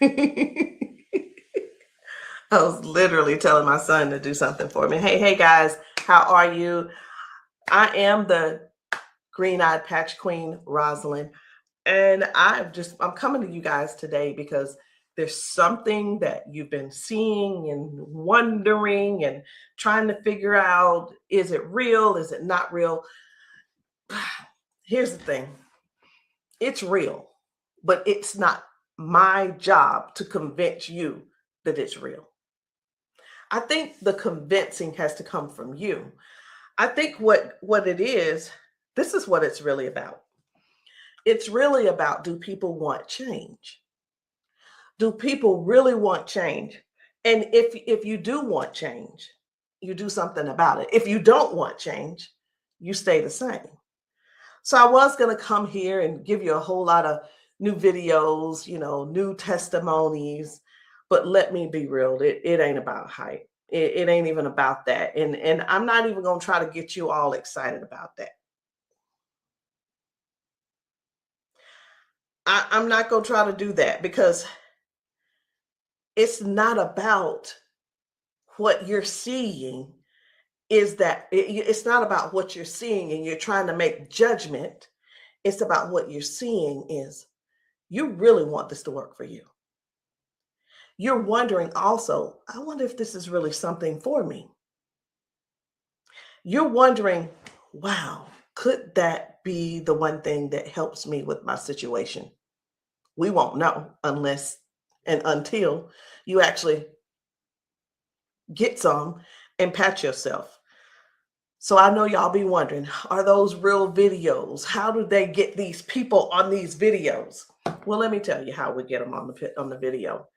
I was literally telling my son to do something for me. Hey guys, how are you? I am the green-eyed patch queen, Rosalind, and I'm coming to you guys today because there's something that you've been seeing and wondering and trying to figure out, is it real? Is it not real? Here's the thing. It's real, but it's not my job to convince you that it's real. I think the convincing has to come from you. I think what it is, this is what it's really about. It's really about, do people want change? Do people really want change? And if you do want change, you do something about it. If you don't want change, you stay the same. So I was going to come here and give you a whole lot of new videos, new testimonies, but let me be real, it ain't about hype. It ain't even about that. And I'm not even going to try to get you all excited about that. I'm not going to try to do that because it's not about what you're seeing. It's not about what you're seeing and you're trying to make judgment. It's about what you're seeing is you really want this to work for you. You're wondering also, I wonder if this is really something for me. You're wondering, wow, could that be the one thing that helps me with my situation? We won't know unless and until you actually get some and pat yourself. So I know y'all be wondering, are those real videos? How do they get these people on these videos? Well, let me tell you how we get them on the video.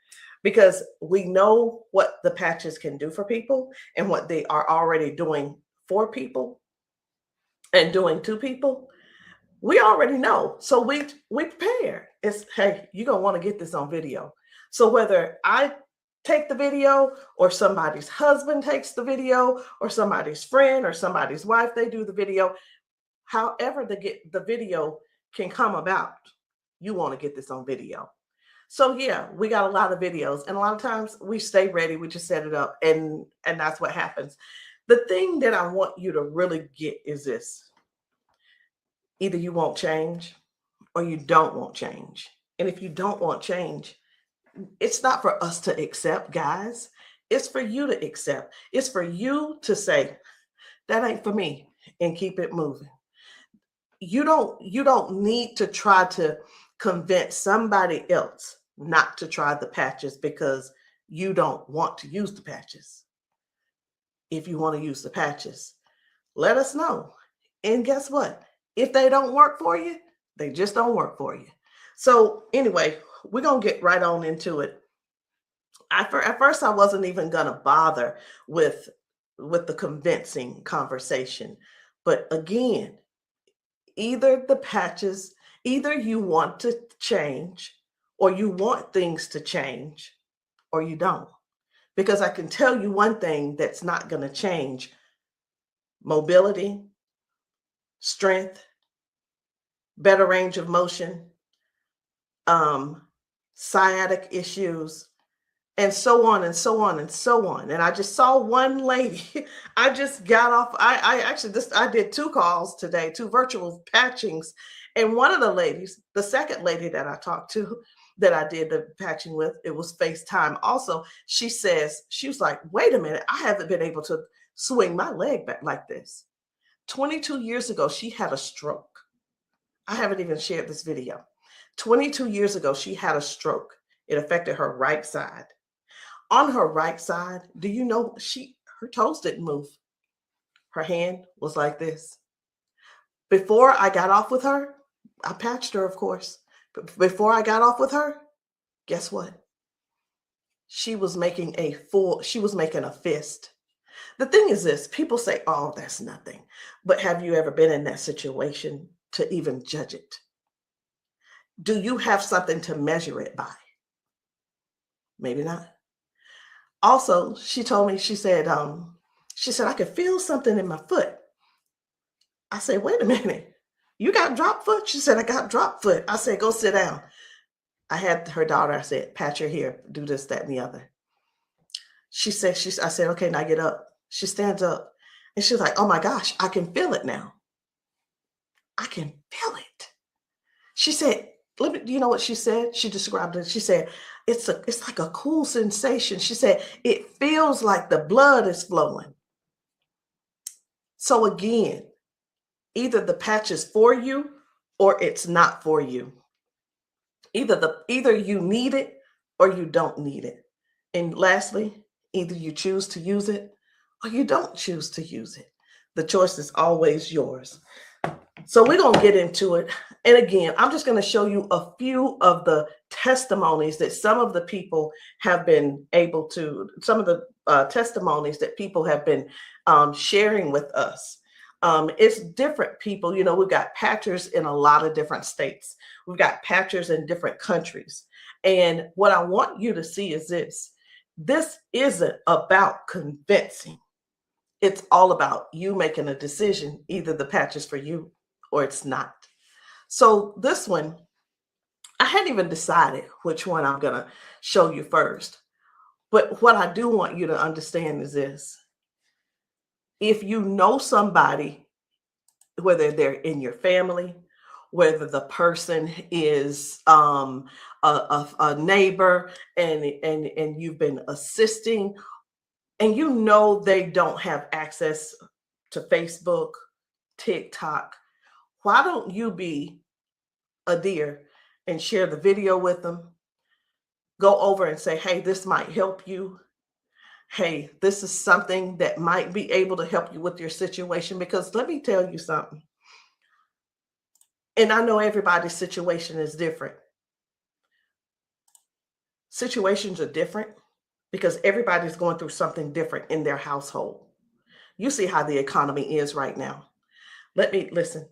Because we know what the patches can do for people and what they are already doing for people and doing to people. We already know. So we prepare. It's, hey, you're going to want to get this on video. So whether I take the video or somebody's husband takes the video or somebody's friend or somebody's wife, they do the video, however the video can come about, you want to get this on video. So yeah, we got a lot of videos, and a lot of times we stay ready. We just set it up, and that's what happens. The thing that I want you to really get is this: either you won't change, or you don't want change. And if you don't want change, it's not for us to accept, guys. It's for you to accept. It's for you to say, that ain't for me, and keep it moving. You don't need to try to convince somebody else not to try the patches because you don't want to use the patches. If you want to use the patches, let us know. And guess what? If they don't work for you, they just don't work for you. So anyway, we're going to get right on into it. At first, I wasn't even going to bother with the convincing conversation. But again, either the patches, either you want to change or you want things to change or you don't. Because I can tell you one thing that's not going to change: mobility, strength, better range of motion, sciatic issues, and so on and so on and so on. And I just saw one lady. I just got off. I did 2 calls today, 2 virtual patchings. And one of the ladies, the second lady that I talked to, that I did the patching with, it was FaceTime also. She was like, wait a minute, I haven't been able to swing my leg back like this. 22 years ago, she had a stroke. I haven't even shared this video. 22 years ago, she had a stroke. It affected her right side. On her right side, do you know her toes didn't move? Her hand was like this. Before I got off with her, I patched her, of course. But before I got off with her, guess what? She was making a fist. The thing is this: people say, oh, that's nothing. But have you ever been in that situation to even judge it? Do you have something to measure it by? Maybe not. Also, she told me, she said, I could feel something in my foot. I said, wait a minute, you got drop foot? She said, I got drop foot. I said, go sit down. I had her daughter, I said, pat your hair, do this, that, and the other. I said, okay, now get up. She stands up and she's like, oh my gosh, I can feel it now. I can feel it. She said, let me, you know what she said? She described it. She said, it's like a cool sensation. She said, it feels like the blood is flowing. So again, either the patch is for you or it's not for you. Either you need it or you don't need it. And lastly, either you choose to use it or you don't choose to use it. The choice is always yours. So we're going to get into it. And again, I'm just going to show you a few of the testimonies that some of the people have been able to, some of the testimonies that people have been sharing with us. It's different people. You know, we've got patchers in a lot of different states. We've got patchers in different countries. And what I want you to see is this. This isn't about convincing. It's all about you making a decision. Either the patch is for you or it's not. So this one, I hadn't even decided which one I'm going to show you first. But what I do want you to understand is this. If you know somebody, whether they're in your family, whether the person is a neighbor and you've been assisting, and you know they don't have access to Facebook, TikTok, why don't you be a dear and share the video with them? Go over and say, hey, this might help you. Hey, this is something that might be able to help you with your situation. Because let me tell you something. And I know everybody's situation is different. Situations are different because everybody's going through something different in their household. You see how the economy is right now. Let me listen.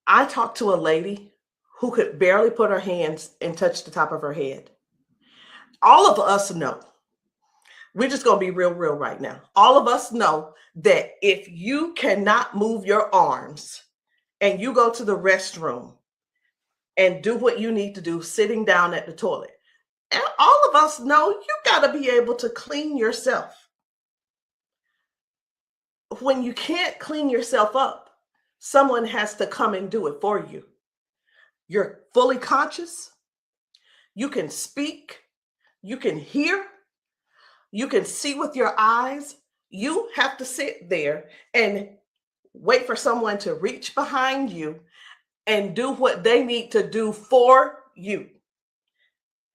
I talked to a lady who could barely put her hands and touch the top of her head. All of us know, we're just going to be real right now. All of us know that if you cannot move your arms and you go to the restroom and do what you need to do sitting down at the toilet, and all of us know you got to be able to clean yourself. When you can't clean yourself up, someone has to come and do it for you. You're fully conscious. You can speak. You can hear. You can see with your eyes. You have to sit there and wait for someone to reach behind you and do what they need to do for you.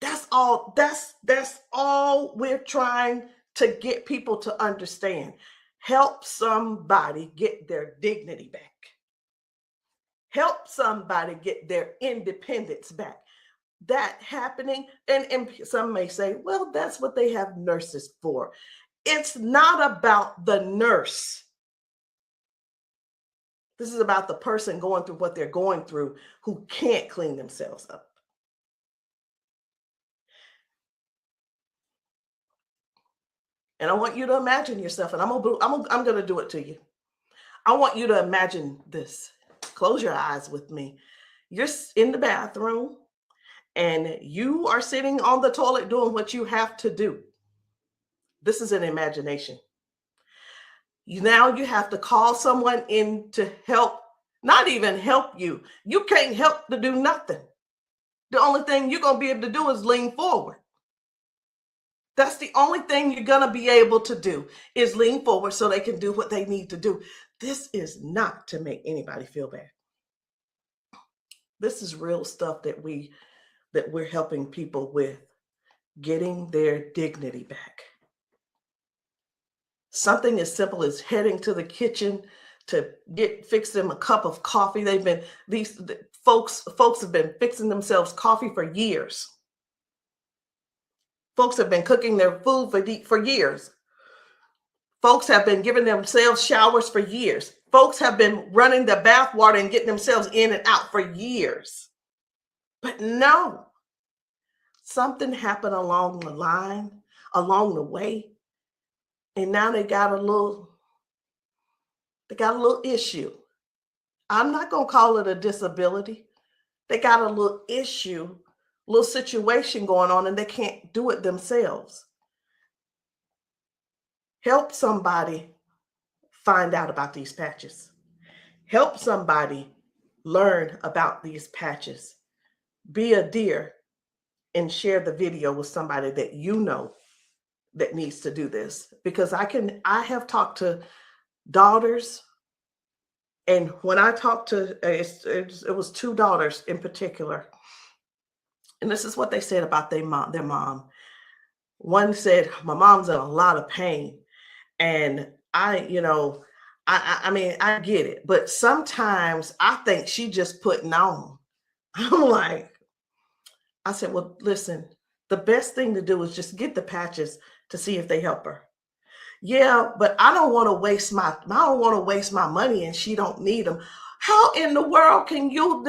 That's all. That's all we're trying to get people to understand. Help somebody get their dignity back. Help somebody get their independence back. That happening, and some may say, well, that's what they have nurses for. It's not about the nurse. This is about the person going through what they're going through who can't clean themselves up. And I want you to imagine yourself, and I'm going to do it to you. I want you to imagine this. Close your eyes with me. You're in the bathroom and you are sitting on the toilet doing what you have to do. This is an imagination. Now you have to call someone in to help, not even help you. You can't help to do nothing. The only thing you're going to be able to do is lean forward. That's the only thing you're going to be able to do is lean forward so they can do what they need to do. This is not to make anybody feel bad. This is real stuff that we're helping people with, getting their dignity back. Something as simple as heading to the kitchen to fix them a cup of coffee. These folks have been fixing themselves coffee for years. Folks have been cooking their food for years. Folks have been giving themselves showers for years. Folks have been running the bath water and getting themselves in and out for years. But no, something happened along the line, along the way, and now they got a little issue. I'm not going to call it a disability They got a little issue, little situation going on, and they can't do it themselves. Help somebody find out about these patches. Help somebody learn about these patches. Be a dear and share the video with somebody that you know that needs to do this. Because I have talked to daughters, and when I talked to, it was two daughters in particular, and this is what they said about their mom. One said, my mom's in a lot of pain. And I mean, I get it, but sometimes I think she just putting on. I'm like, I said, well, listen, the best thing to do is just get the patches to see if they help her. Yeah, but I don't want to waste my money and she don't need them. How in the world can how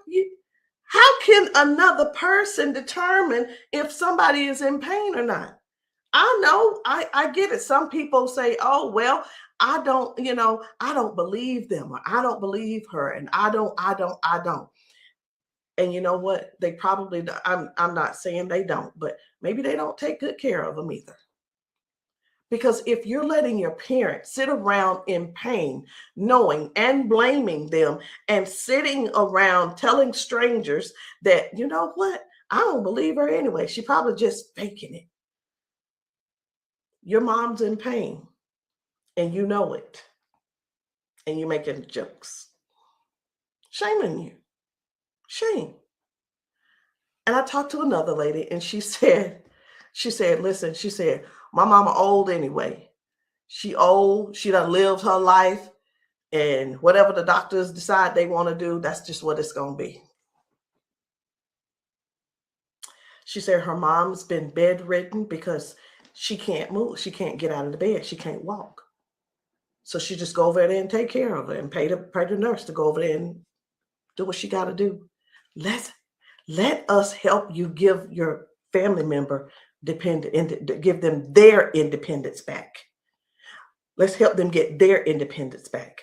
you how can another person determine if somebody is in pain or not? I know, I get it. Some people say, oh, well, I don't believe them, or I don't believe her, and I don't. And you know what? They probably, I'm not saying they don't, but maybe they don't take good care of them either. Because if you're letting your parents sit around in pain, knowing and blaming them, and sitting around telling strangers that, you know what, I don't believe her anyway, she probably just faking it. Your mom's in pain and you know it, and you're making jokes. Shame on you. Shame. And I talked to another lady and listen, she said, my mama old anyway. She old, she done lived her life, and whatever the doctors decide they want to do, that's just what it's going to be. She said her mom's been bedridden because she can't move. She can't get out of the bed. She can't walk. So she just go over there and take care of her and pay the nurse to go over there and do what she got to do. Let us help you give your family member give them their independence back. Let's help them get their independence back.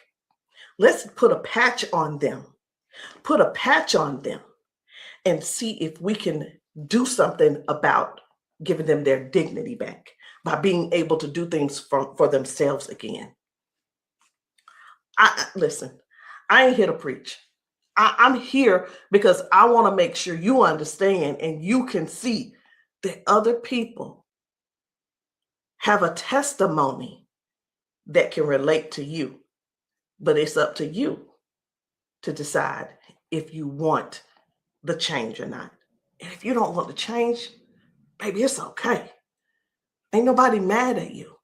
Let's put a patch on them. Put a patch on them and see if we can do something about giving them their dignity back by being able to do things for themselves again. Listen, I ain't here to preach. I'm here because I want to make sure you understand and you can see that other people have a testimony that can relate to you. But it's up to you to decide if you want the change or not. And if you don't want the change, baby, it's okay. Ain't nobody mad at you.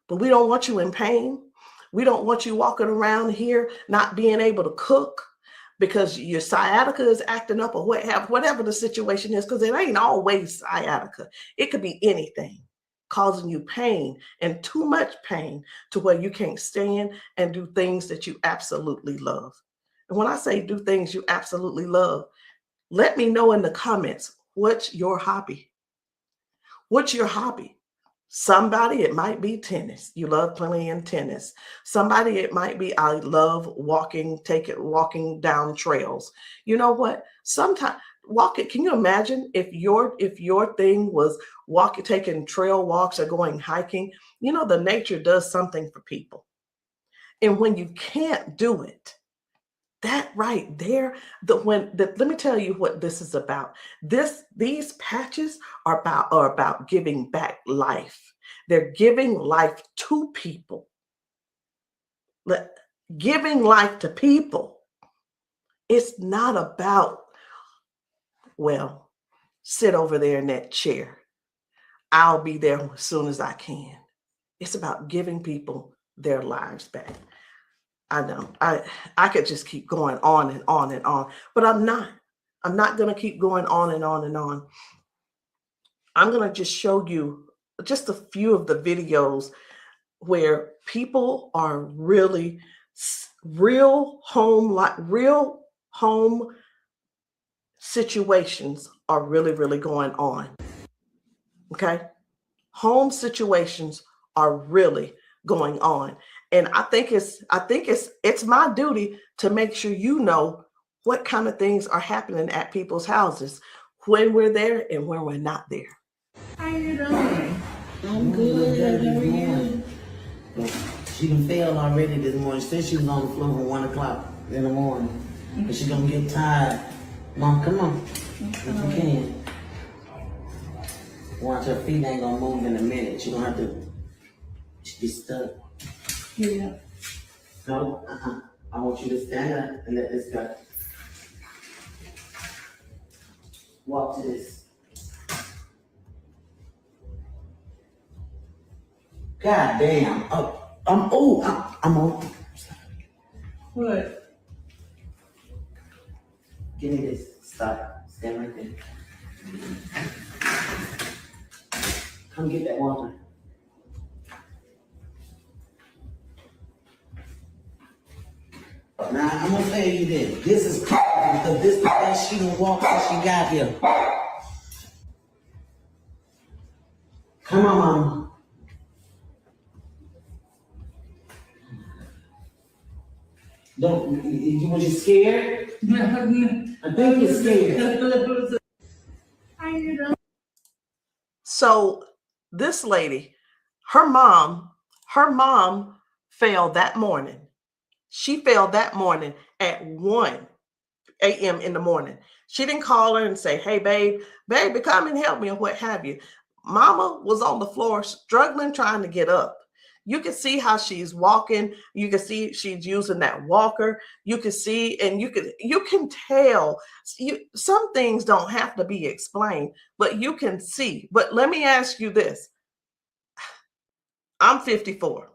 But we don't want you in pain. We don't want you walking around here not being able to cook because your sciatica is acting up, or whatever the situation is, because it ain't always sciatica. It could be anything causing you pain, and too much pain to where you can't stand and do things that you absolutely love. And when I say do things you absolutely love, let me know in the comments, what's your hobby? What's your hobby? Somebody, it might be tennis. You love playing tennis. Somebody, it might be, I love walking down trails. You know what? Sometimes walking, can you imagine if your thing was taking trail walks or going hiking? You know, the nature does something for people. And when you can't do it, that right there, let me tell you what this is about. These patches are about giving back life. They're giving life to people. Giving life to people. It's not about, well, sit over there in that chair. I'll be there as soon as I can. It's about giving people their lives back. I know I could just keep going on and on and on, but I'm not going to keep going on and on and on. I'm going to just show you just a few of the videos where people are really real home situations are really going on. Okay? Home situations are really going on. And I think it's my duty to make sure you know what kind of things are happening at people's houses when we're there and when we're not there. How you doing? I'm good. How are you? She done failed already this morning. She said she was on the floor from 1 o'clock in the morning. But she gonna get tired. Mom, come on. If you can. Watch, her feet ain't gonna move in a minute. She gonna have to be stuck. Yeah. No, I want you to stand up and let this go. Walk to this. God damn. I'm on. What? Give me this. Stop. Stand right there. Come get that water. Now, I'm gonna tell you this. This is powerful because this is the best she done walked since she got here. Come on, Mama. Was you scared? I think you're scared. How you doing? So this lady, her mom fell that morning. She fell that morning at 1 a.m. in the morning. She didn't call her and say, hey, baby, come and help me, or what have you. Mama was on the floor struggling, trying to get up. You can see how she's walking. You can see she's using that walker. You can see, and you can tell. Some things don't have to be explained, but you can see. But let me ask you this. I'm 54.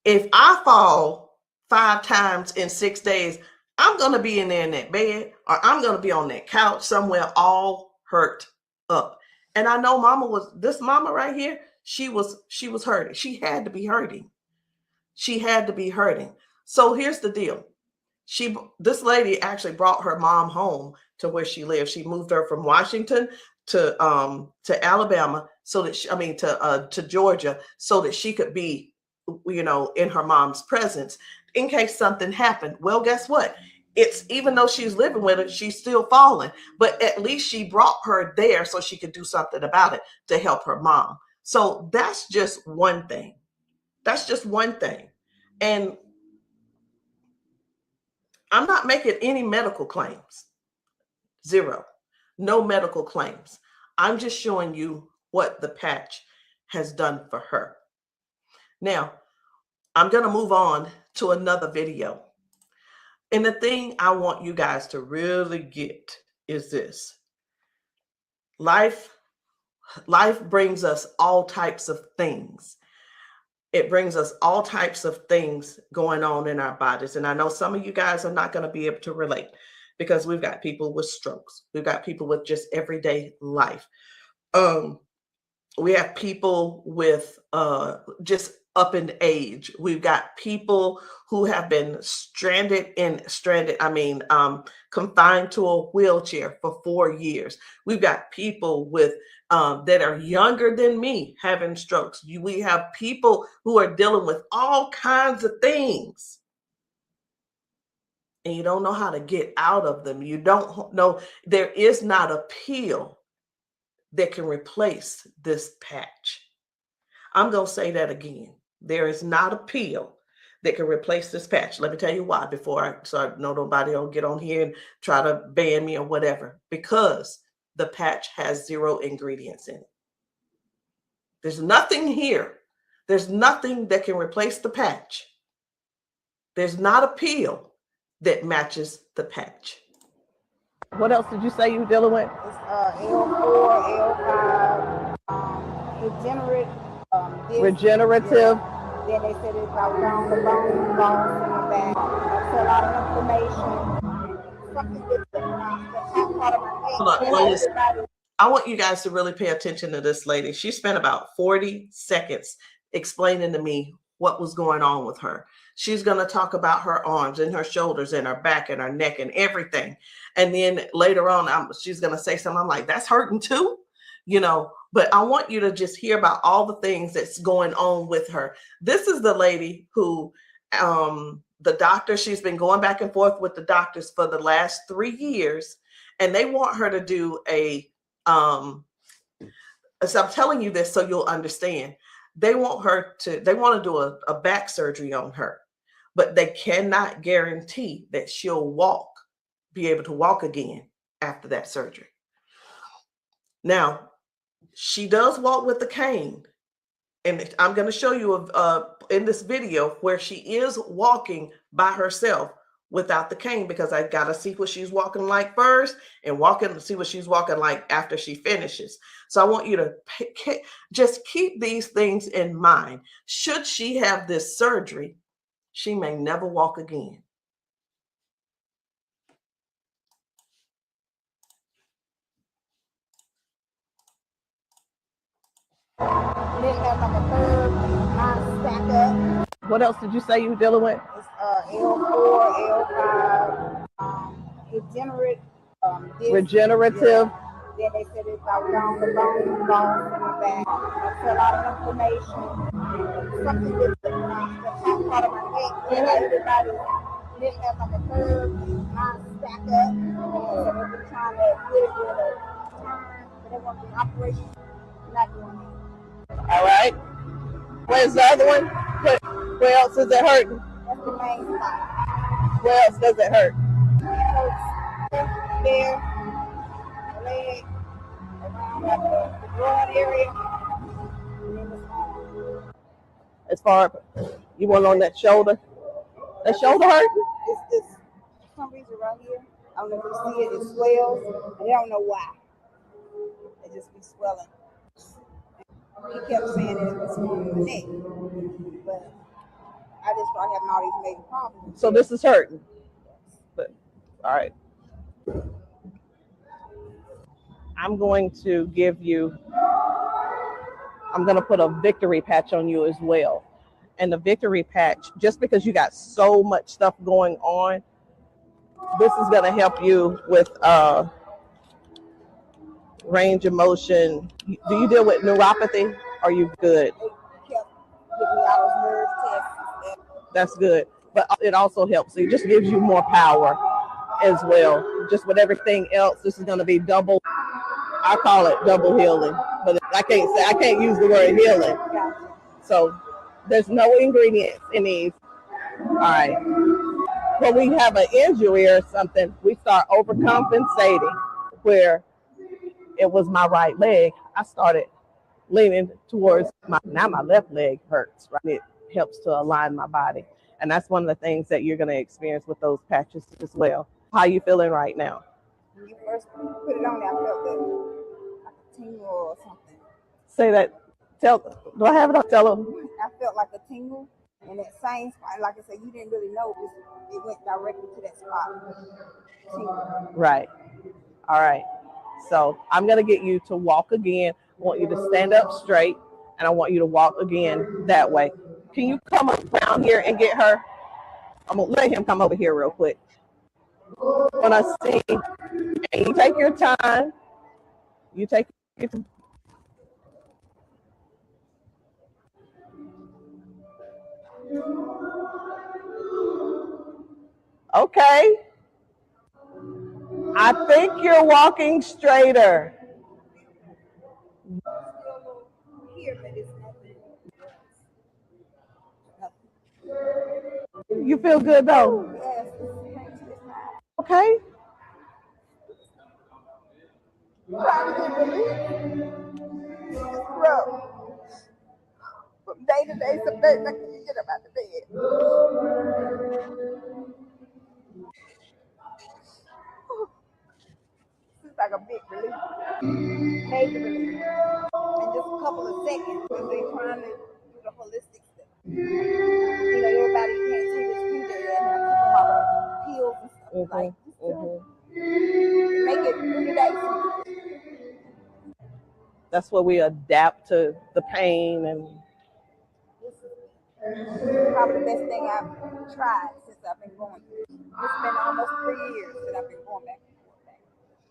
If I fall 5 times in 6 days, I'm going to be in there in that bed, or I'm going to be on that couch somewhere all hurt up. And I know this mama right here, she was hurting. She had to be hurting. She had to be hurting. So here's the deal. This lady actually brought her mom home to where she lived. She moved her from Washington to Alabama to Georgia, so that she could be, in her mom's presence in case something happened. Well, guess what? It's, even though she's living with her, she's still falling, but at least she brought her there so she could do something about it to help her mom. So that's just one thing. That's just one thing. And I'm not making any medical claims. Zero. No medical claims. I'm just showing you what the patch has done for her. Now, I'm going to move on to another video. And the thing I want you guys to really get is this. Life brings us all types of things. It brings us all types of things going on in our bodies. And I know some of you guys are not going to be able to relate, because we've got people with strokes. We've got people with just everyday life. We have people with just up in age. We've got people who have been confined to a wheelchair for 4 years. We've got people with that are younger than me having strokes. We have people who are dealing with all kinds of things, and you don't know how to get out of them. You don't know. There is not a pill that can replace this patch. I'm going to say that again. There is not a pill that can replace this patch. Let me tell you why, so I know nobody will get on here and try to ban me or whatever. Because the patch has 0 ingredients in it. There's nothing here. There's nothing that can replace the patch. There's not a pill that matches the patch. What else did you say you were dealing with? It's L4, L5, regenerative. Yeah. Then they said it's about down the bone, bones in the back. That's a lot of inflammation. Something that's part of my head. I want you guys to really pay attention to this lady. She spent about 40 seconds explaining to me what was going on with her. She's going to talk about her arms and her shoulders and her back and her neck and everything. And then later on, she's going to say something. I'm like, that's hurting too, but I want you to just hear about all the things that's going on with her. This is the lady who the doctor, she's been going back and forth with the doctors for the last 3 years, and they want her to do a so I'm telling you this so you'll understand. They want to do a back surgery on her, but they cannot guarantee that she'll be able to walk again after that surgery. Now, she does walk with the cane, and I'm going to show you in this video where she is walking by herself without the cane, because I got to see what she's walking like first and see what she's walking like after she finishes. So I want you to just keep these things in mind. Should she have this surgery, she may never walk again. Then have like a curve, mine stack up. What else did you say you were dealing with? It's L4, L5, regenerative. Yeah. Then they said it's like down the bones in the back. That's a lot of inflammation. Something with the top part of my neck. And everybody didn't have like a curve, mine stack up. So they've been trying to get it with a turn, but they want the operation. Not doing it. All right. Where's the other one? Where else is it hurting? That's the main spot. Where else does it hurt? It hurts there, leg, around like the broad area, and then it's on. As far you want on that shoulder? That shoulder hurt? It's this, for some reason right here. I don't know if you see it, it swells, and they don't know why. It just be swelling. He kept saying that it was on the neck, but I just started having all these major problems. So this is hurting. But, all right. I'm going to put a victory patch on you as well. And the victory patch, just because you got so much stuff going on, this is going to help you with range of motion. Do you deal with neuropathy? Are you good? They kept giving me all those nerve tests. That's good. But it also helps. It just gives you more power as well. Just with everything else, this is going to be double. I call it double healing, but I can't use the word healing. So there's no ingredients in these. All right. When we have an injury or something, we start overcompensating. Where it was my right leg, I started leaning towards my left leg hurts, right? It helps to align my body. And that's one of the things that you're going to experience with those patches as well. How are you feeling right now? When you first put it on there, I felt like a tingle or something. Say that. Do I have it up? Tell them. I felt like a tingle, and that same spot, like I said, you didn't really know it went directly to that spot. Tingle. Right. All right. So I'm going to get you to walk again. I want you to stand up straight, and I want you to walk again that way. Can you come around here and get her? I'm going to let him come over here real quick. When I sing, and you take your time. You take your time. Okay. I think you're walking straighter. You feel good though? Okay. From day to day, some days I can't get up out of bed. It's like a big relief, major relief, in just a couple of seconds because they're trying to do the holistic stuff. You know, everybody can't see this picture and I keep them all the pills and stuff like make it 3 days. That's where we adapt to the pain, and this is probably the best thing I've tried since I've been going through. It's been almost 3 years that I've been going back and forth,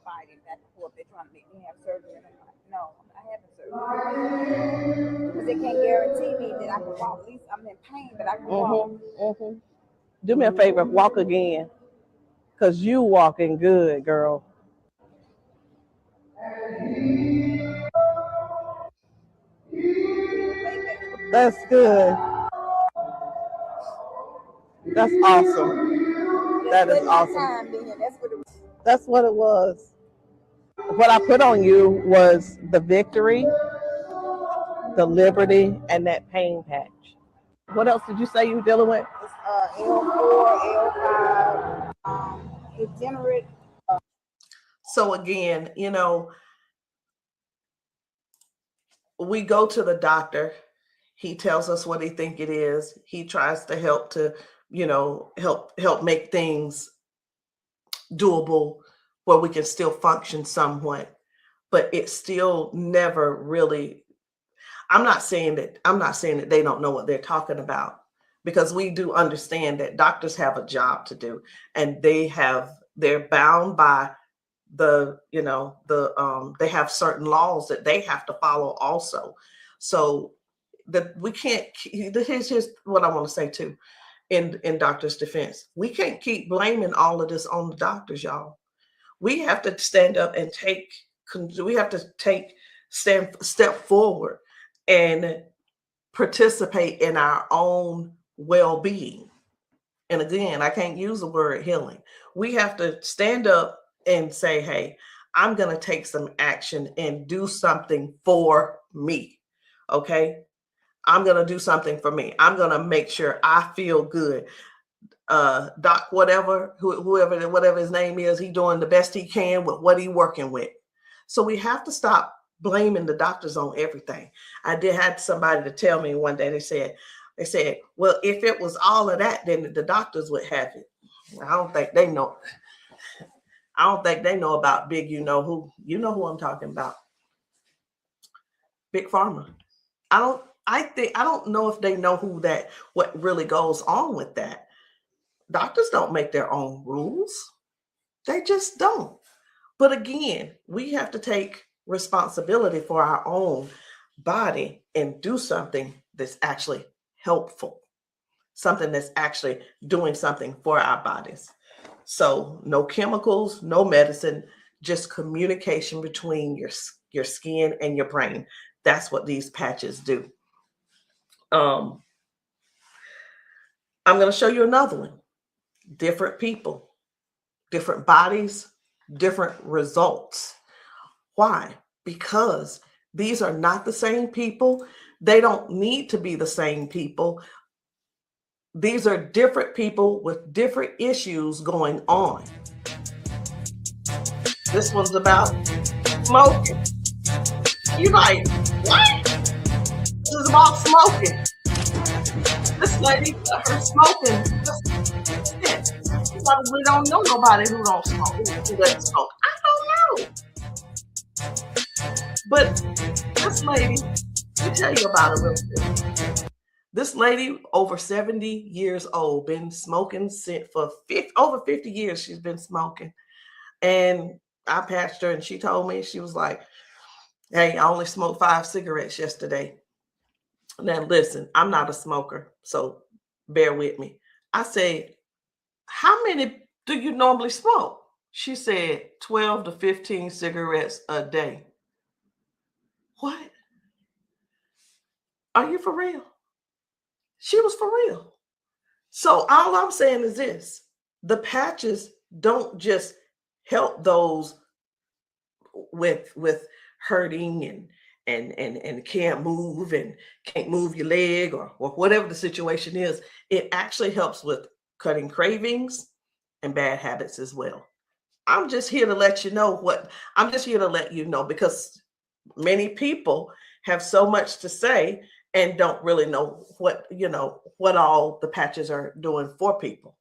fighting back and forth. They're trying to make me have surgery, and I'm like, no, I'm not having surgery because they can't guarantee me that I can walk. At least I'm in pain, but I can walk. Do me a favor, walk again, because you walking good, girl. That's good. That's awesome. That is awesome. That's what it was. What I put on you was the victory, the liberty, and that pain patch. What else did you say you were dealing with? It's L4, L5, degenerate. So again, we go to the doctor. He tells us what he think it is. He tries to help help make things doable where we can still function somewhat, but it's still never really. I'm not saying that they don't know what they're talking about, because we do understand that doctors have a job to do, and they're bound by they have certain laws that they have to follow also. So that we can't. Here's what I want to say too, in doctors' defense. We can't keep blaming all of this on the doctors, y'all. We have to stand up and step forward and participate in our own well-being. And again, I can't use the word healing. We have to stand up and say, hey, I'm going to take some action and do something for me. Okay. I'm going to do something for me. I'm going to make sure I feel good. Doc, whatever his name is, he's doing the best he can with what he's working with. So we have to stop blaming the doctors on everything. I had somebody to tell me one day, they said, well, if it was all of that, then the doctors would have it. I don't think they know. I don't think they know about big, you know who I'm talking about. Big Pharma. I don't know if they know what really goes on with that. Doctors don't make their own rules. They just don't. But again, we have to take responsibility for our own body and do something that's actually helpful, something that's actually doing something for our bodies. So no chemicals, no medicine, just communication between your skin and your brain. That's what these patches do. I'm going to show you another one. Different people, different bodies, different results. Why? Because these are not the same people. They don't need to be the same people. These are different people with different issues going on. This one's about smoking. You're like, what? This is about smoking. This lady, her smoking. You probably don't know nobody who don't smoke, who doesn't smoke. I don't know. But this lady, let me tell you about her real quick. This lady, over 70 years old, been smoking for over 50 years. She's been smoking. And I patched her, and she told me, she was like, hey, I only smoked 5 cigarettes yesterday. Now, listen, I'm not a smoker, so bear with me. I said, how many do you normally smoke? She said 12 to 15 cigarettes a day. What? Are you for real? She was for real. So all I'm saying is this: the patches don't just help those with hurting and can't move and can't move your leg or whatever the situation is. It actually helps with cutting cravings and bad habits as well. I'm just here to let you know because many people have so much to say and don't really know what all the patches are doing for people.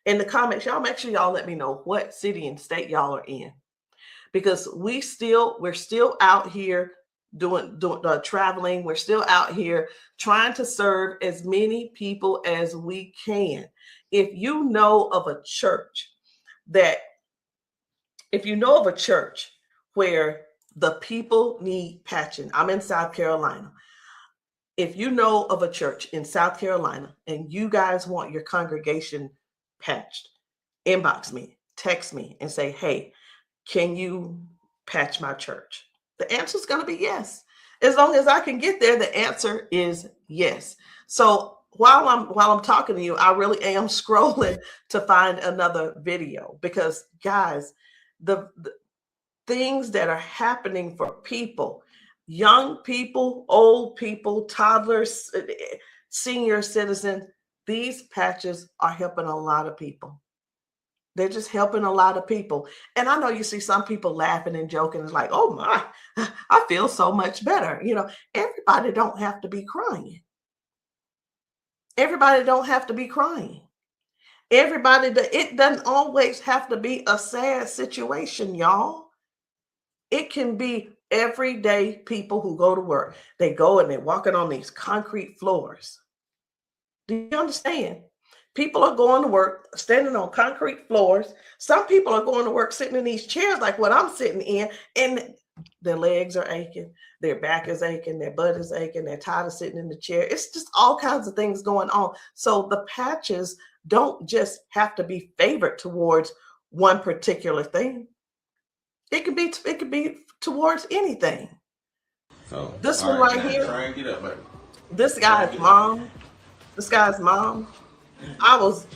In the comments, y'all make sure y'all let me know what city and state y'all are in, because we're still out here doing traveling. We're still out here trying to serve as many people as we can. If you know of a church where the people need patching, I'm in South Carolina. if you know of a church in South Carolina and you guys want your congregation patched, inbox me, text me, and say, hey, can you patch my church? The answer is going to be yes. As long as I can get there, the answer is yes. So while I'm talking to you, I really am scrolling to find another video, because guys, the things that are happening for people, young people, old people, toddlers, senior citizens, these patches are helping a lot of people. They're just helping a lot of people. And I know you see some people laughing and joking. It's like, oh my, I feel so much better. You know, everybody don't have to be crying. Everybody don't have to be crying. It doesn't always have to be a sad situation, y'all. It can be everyday people who go to work. They go and they're walking on these concrete floors. Do you understand? People are going to work standing on concrete floors. Some people are going to work sitting in these chairs like what I'm sitting in, and their legs are aching, their back is aching, their butt is aching, they're tired of sitting in the chair. It's just all kinds of things going on. So the patches don't just have to be favored towards one particular thing. It could be towards anything. So this one right here, try and get up, baby. This guy's mom, I was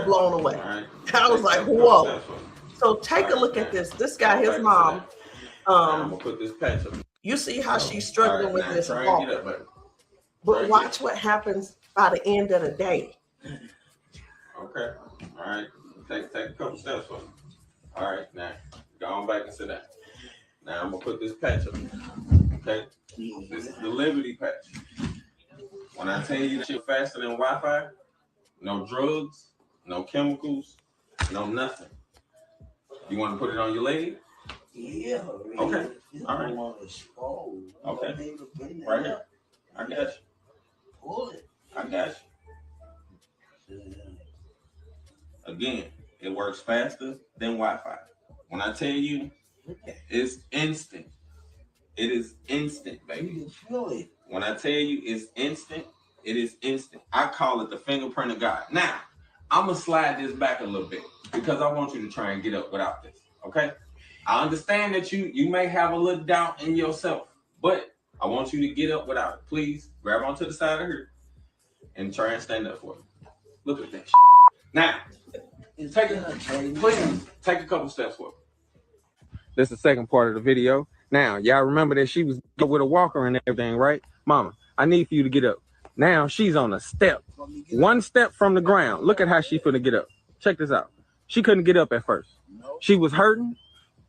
blown away. Right. I was like, whoa. So take a look at this. This guy, his mom, I'm gonna put this patch up. you see how she's struggling with this try walk. and get up, baby. But watch what happens by the end of the day. Okay. All right. Take a couple steps for me. All right. Now go on back and sit down. Now I'm gonna put this patch up. Okay. This is the Liberty patch. When I tell you that you're faster than Wi-Fi, no drugs, no chemicals, no nothing. You want to put it on your leg? Yeah. Okay. All right. Okay. Right here. I got you. Pull it. I got you. Again, it works faster than Wi-Fi. When I tell you, it's instant. It is instant, baby. You can feel it. When I tell you it's instant, it is instant. I call it the fingerprint of God. Now, I'm going to slide this back a little bit because I want you to try and get up without this, okay? I understand that you may have a little doubt in yourself, but I want you to get up without it. Please grab onto the side of her and try and stand up for me. Look at that shit. Now, take a couple steps forward. This is the second part of the video. Now, y'all remember that she was with a walker and everything, right? Mama, I need for you to get up. Now she's on a step. One step from the ground. Look at how she finna get up. Check this out. She couldn't get up at first. She was hurting.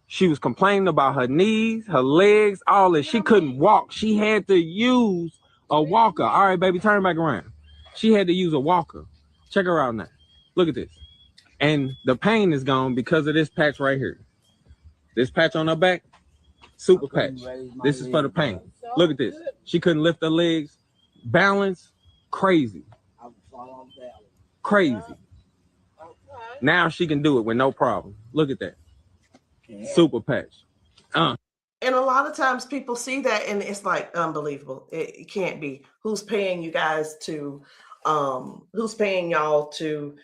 She was complaining about her knees, her legs, all this. She couldn't walk. She had to use a walker. All right, baby, turn back around. She had to use a walker. Check her out now. Look at this. And the pain is gone because of this patch right here. This patch on her back, super patch. This is for the pain. Look at this. She couldn't lift her legs. Balance, crazy. Crazy. Now she can do it with no problem. Look at that. Super patch. And a lot of times people see that and it's like unbelievable. It can't be. Who's paying you guys to who's paying y'all to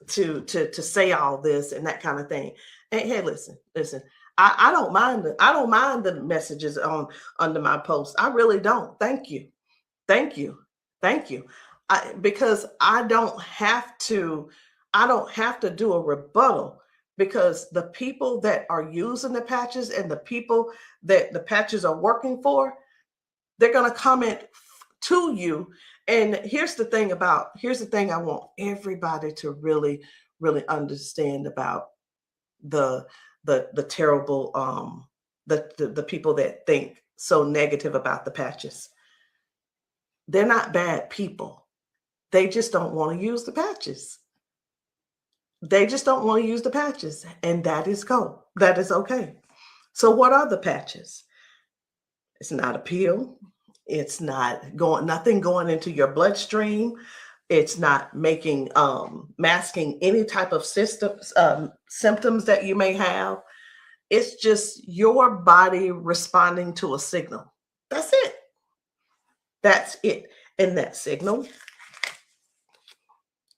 say all this and that kind of thing. And hey, listen. I don't mind the messages under my post. I really don't. Thank you. Because I don't have to do a rebuttal, because the people that are using the patches and the people that the patches are working for, they're going to comment to you. And here's the thing I want everybody to really, really understand about the terrible, the people that think so negative about the patches. They're not bad people. They just don't want to use the patches. And that is cool. That is okay. So what are the patches? It's not a pill. It's not nothing going into your bloodstream. It's not masking any type of symptoms that you may have. It's just your body responding to a signal. That's it. That's it. And that signal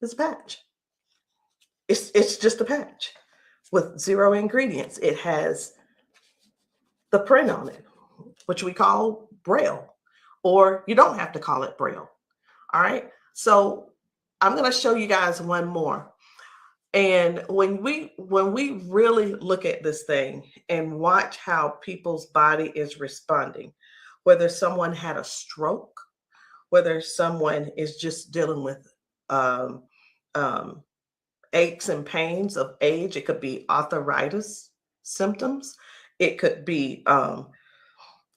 is a patch. It's just a patch with 0 ingredients. It has the print on it, which we call Braille, or you don't have to call it Braille. All right. So I'm going to show you guys one more. And when we really look at this thing and watch how people's body is responding, whether someone had a stroke, whether someone is just dealing with aches and pains of age, it could be arthritis symptoms, it could be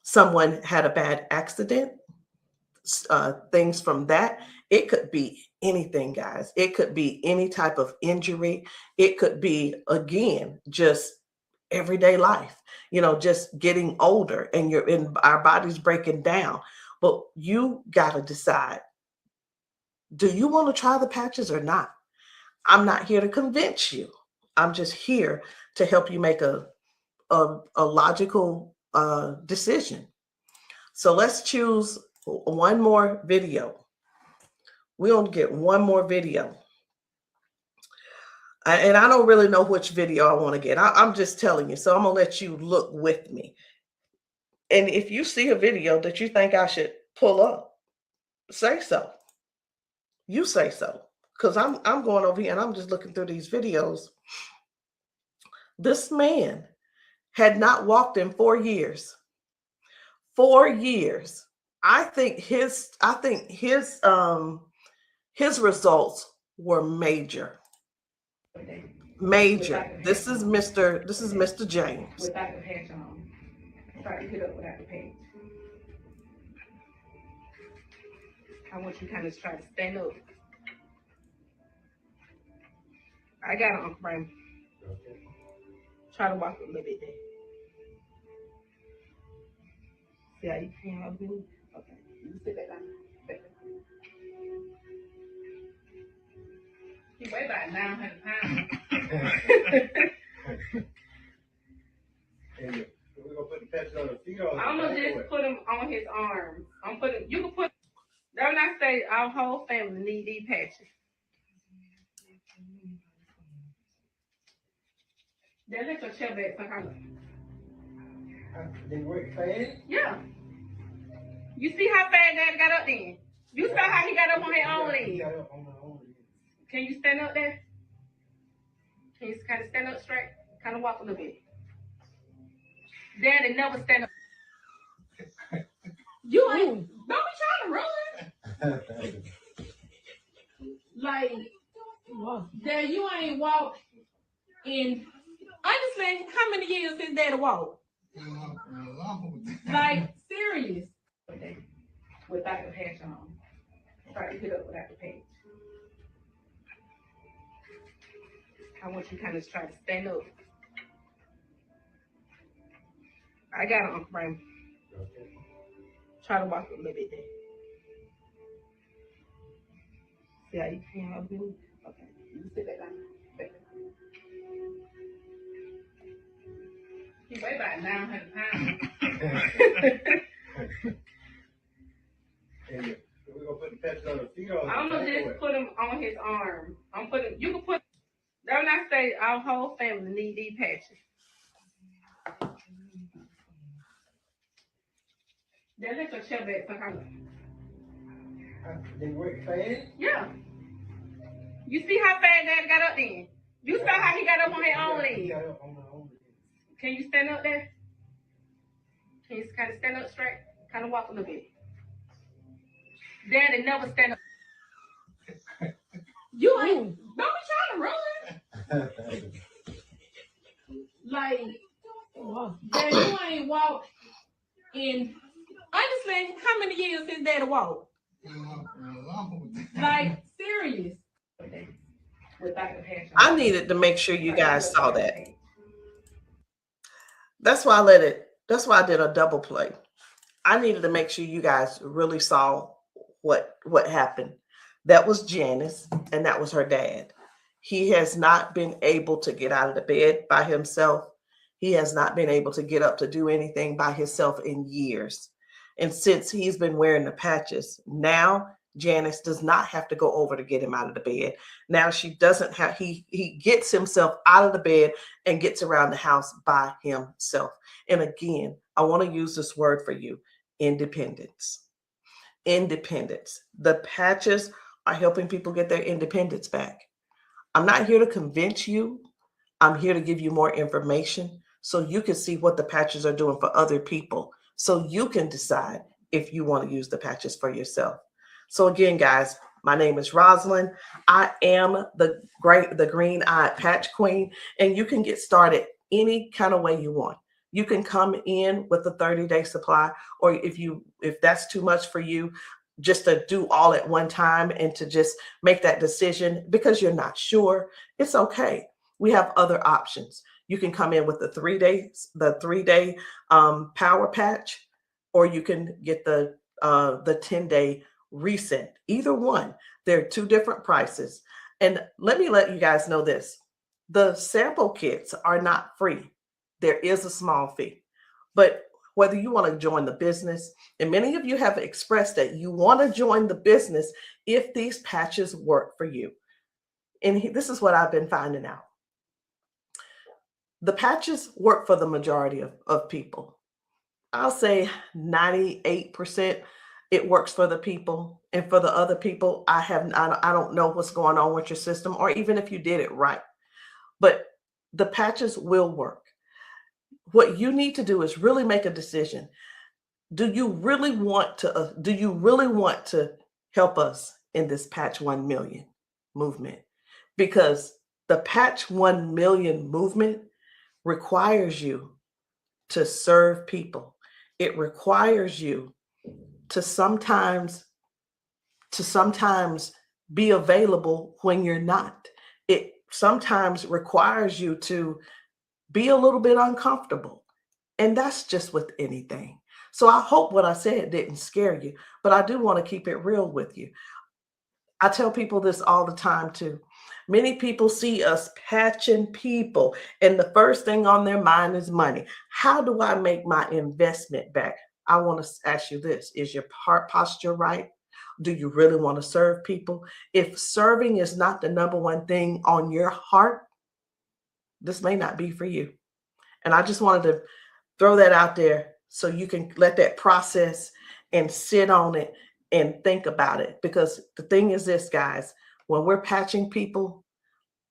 someone had a bad accident, things from that. It could be anything, guys. It could be any type of injury. It could be, again, just everyday life, just getting older and our body's breaking down. But you got to decide, do you want to try the patches or not? I'm not here to convince you. I'm just here to help you make a logical decision. So let's choose one more video. We're going to get one more video. And I don't really know which video I want to get. I'm just telling you. So I'm going to let you look with me. And if you see a video that you think I should pull up, say so. You say so. Because I'm going over here and I'm just looking through these videos. This man had not walked in 4 years. 4 years. I think his results were major. Major. This is Mr. James. Without the patch on. Try to get up without the patch. I want you to kind of try to stand up. I got it, Uncle Brian. Try to walk a little bit there. See how you can help me? Okay. You sit back down. He weigh about 900 pounds. We're gonna put the patch on the feet or I'm gonna just put him on his arms. You can put, that's when I say our whole family need these patches. Then let your chair back some They work fast? Yeah. You see how fast Daddy got up then? You saw how he got up on his own leg. Can you stand up there? Can you kind of stand up straight? Kind of walk a little bit. Daddy never stand up. You ain't, don't be trying to run. Like, Dad, you ain't walked in, honestly, how many years since Daddy walked? Like, serious. Without the patch on. Try to get up without the patch. I want you to kind of try to stand up. I got it, Uncle Brian. Try to walk a little bit there. See how you can help me? Okay. You sit back down. He weigh about 900 pounds. We're gonna put the patch on the feet or I'm gonna just put him on his arm. You can put, that's when I say our whole family need these patches. Then let your chair back some They work fast? Yeah. You see how fast Daddy got up then? You saw how he got up on his own leg. Can you stand up there? Can you kind of stand up straight? Kind of walk a little bit. Daddy never stand up. You ain't, don't be trying to run. Like, Dad, you ain't walked in, honestly, how many years since Daddy walked? Like, serious. Without the patch on. I needed to make sure you guys saw that. That's why I did a double play. I needed to make sure you guys really saw what happened. That was Janice, and that was her dad. He has not been able to get out of the bed by himself. He has not been able to get up to do anything by himself in years. And since he's been wearing the patches, now Janice does not have to go over to get him out of the bed. Now she doesn't have, he gets himself out of the bed and gets around the house by himself. And again, I want to use this word for you, independence. Independence. The patches are helping people get their independence back. I'm not here to convince you. I'm here to give you more information so you can see what the patches are doing for other people, so you can decide if you want to use the patches for yourself. So again, guys, my name is Rosalind. I am the green-eyed patch queen, and you can get started any kind of way you want. You can come in with a 30-day supply, or if that's too much for you, just to do all at one time and to just make that decision because you're not sure, it's okay. We have other options. You can come in with the 3-day power patch, or you can get the 10-day reset. Either one. There are two different prices. And let me let you guys know this. The sample kits are not free. There is a small fee. But whether you want to join the business, and many of you have expressed that you want to join the business if these patches work for you. And this is what I've been finding out. The patches work for the majority of people. I'll say 98% it works for the people. And for the other people, I don't know what's going on with your system, or even if you did it right. But the patches will work. What you need to do is really make a decision. Do you really want to help us in this Patch 1 Million movement? Because the Patch 1 Million movement requires you to serve people. It requires you to sometimes be available when you're not. It sometimes requires you to be a little bit uncomfortable. And that's just with anything. So I hope what I said didn't scare you, but I do want to keep it real with you. I tell people this all the time too. Many people see us patching people, and the first thing on their mind is money. How do I make my investment back? I want to ask you this. Is your heart posture right? Do you really want to serve people? If serving is not the number one thing on your heart, this may not be for you. And I just wanted to throw that out there so you can let that process and sit on it and think about it. Because the thing is this, guys, when we're patching people,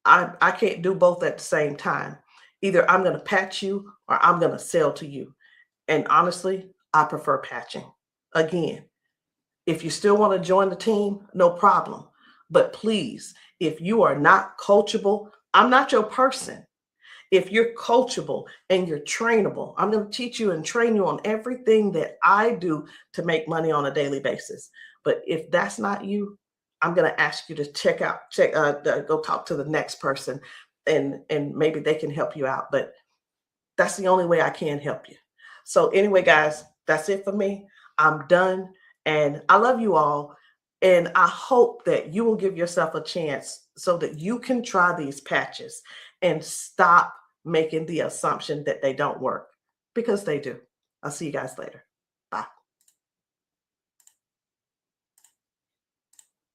I can't do both at the same time. Either I'm going to patch you or I'm going to sell to you. And honestly, I prefer patching. Again, if you still want to join the team, no problem. But please, if you are not coachable, I'm not your person. If you're coachable and you're trainable, I'm going to teach you and train you on everything that I do to make money on a daily basis. But if that's not you, I'm going to ask you to go talk to the next person, and maybe they can help you out. But that's the only way I can help you. So anyway, guys, that's it for me. I'm done. And I love you all. And I hope that you will give yourself a chance so that you can try these patches and stop making the assumption that they don't work, because they do. I'll see you guys later.